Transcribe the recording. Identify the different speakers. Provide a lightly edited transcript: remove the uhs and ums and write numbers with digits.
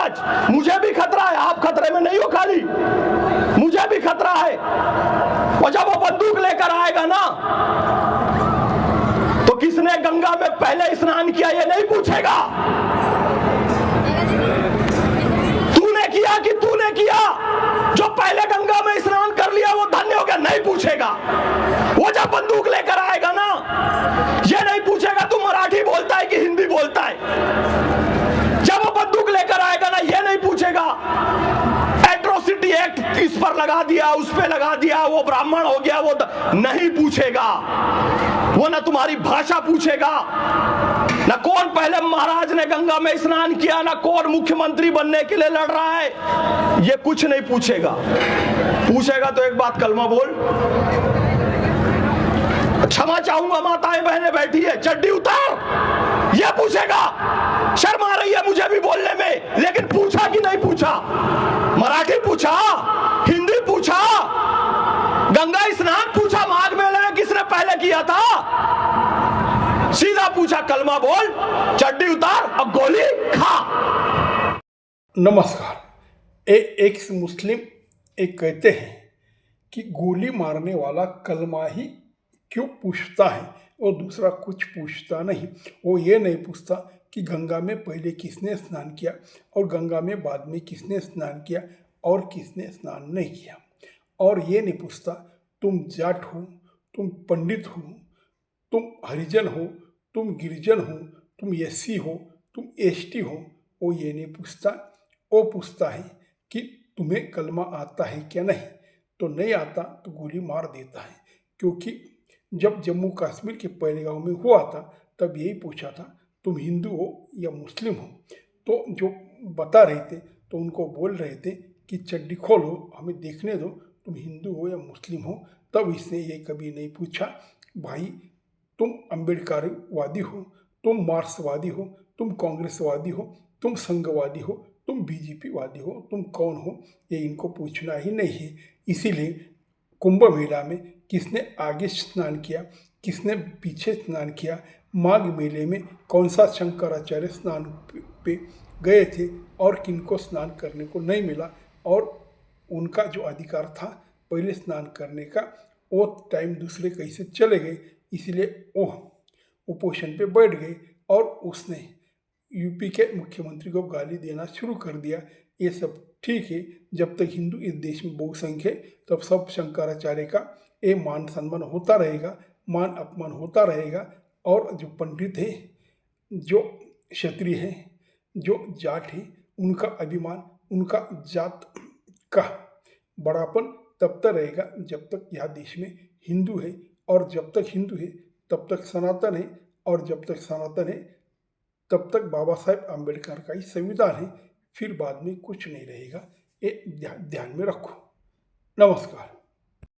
Speaker 1: आज मुझे भी खतरा है, आप खतरे में नहीं हो खाली, मुझे भी खतरा है। और जब वो बंदूक लेकर आएगा ना, तो किसने गंगा में पहले स्नान किया ये नहीं पूछेगा, तूने किया कि तूने किया, जो पहले गंगा में स्नान कर लिया वो धन्य हो गया, नहीं पूछेगा। वो जब बंदूक लेकर आएगा ना, ये नहीं पूछेगा तू मराठी बोलता है कि हिंदी बोलता है। जब वो बंदूक लेकर आएगा ना, ये नहीं पूछेगा एट्रोसिटी एक्ट इस पर लगा दिया, उस पे लगा दिया, वो ब्राह्मण हो गया, वो नहीं पूछेगा। वो ना तुम्हारी भाषा पूछेगा, ना कौन पहले महाराज ने गंगा में स्नान किया, ना कौन मुख्यमंत्री बनने के लिए लड़ रहा है, ये कुछ नहीं पूछेगा। पूछेगा तो एक बात, कलमा बोल, क्षमा चाहूंगा माताएं बहनें बैठी है, चड्डी उतार, ये पूछेगा। शर्म आ रही है मुझे भी बोलने में, लेकिन पूछा कि नहीं पूछा? मराठी पूछा, हिंदी पूछा, गंगा स्नान पूछा, माघ मेले में किसने पहले किया था? सीधा पूछा, कलमा बोल, चड्डी उतार और गोली खा।
Speaker 2: नमस्कार। एक मुस्लिम एक कहते हैं कि गोली मारने वाला कलमा ही क्यों पूछता है और दूसरा कुछ पूछता नहीं। वो ये नहीं पूछता कि गंगा में पहले किसने स्नान किया और गंगा में बाद में किसने स्नान किया और किसने स्नान नहीं किया। और ये नहीं पूछता तुम जाट हो, तुम पंडित हो, तुम हरिजन हो, तुम गिरिजन हो, तुम एससी हो, तुम एसटी हो। वो ये नहीं पूछता, वो पूछता है कि तुम्हें कलमा आता है क्या? नहीं तो नहीं आता तो गोली मार देता है। क्योंकि जब जम्मू कश्मीर के पहलगांव में हुआ था तब यही पूछा था तुम हिंदू हो या मुस्लिम हो। तो जो बता रहे थे तो उनको बोल रहे थे कि चड्डी खोलो, हमें देखने दो तुम हिंदू हो या मुस्लिम हो। तब इसने ये कभी नहीं पूछा भाई तुम अम्बेडकरवादी हो, तुम मार्क्सवादी हो, तुम कांग्रेसवादी हो, तुम संघवादी हो, तुम बीजेपी वादी हो, तुम कौन हो, ये इनको पूछना ही नहीं है। इसीलिए कुंभ मेला में किसने आगे स्नान किया, किसने पीछे स्नान किया, माघ मेले में कौन सा शंकराचार्य स्नान पे गए थे और किनको स्नान करने को नहीं मिला, और उनका जो अधिकार था पहले स्नान करने का, वो टाइम दूसरे कैसे चले गए, इसलिए वो उपोषण पे बैठ गए और उसने यूपी के मुख्यमंत्री को गाली देना शुरू कर दिया। ये सब ठीक है, जब तक हिंदू इस देश में बहुसंख्य है तब सब शंकराचार्य का ये मान सम्मान होता रहेगा, मान अपमान होता रहेगा। और जो पंडित है, जो क्षत्रिय है, जो जाट है, उनका अभिमान, उनका जात का बड़ापन तब तक रहेगा जब तक यह देश में हिंदू है। और जब तक हिंदू है तब तक सनातन है, और जब तक सनातन है तब तक बाबा साहेब आम्बेडकर का ही संविधान है। फिर बाद में कुछ नहीं रहेगा, ये ध्यान में रखो। नमस्कार।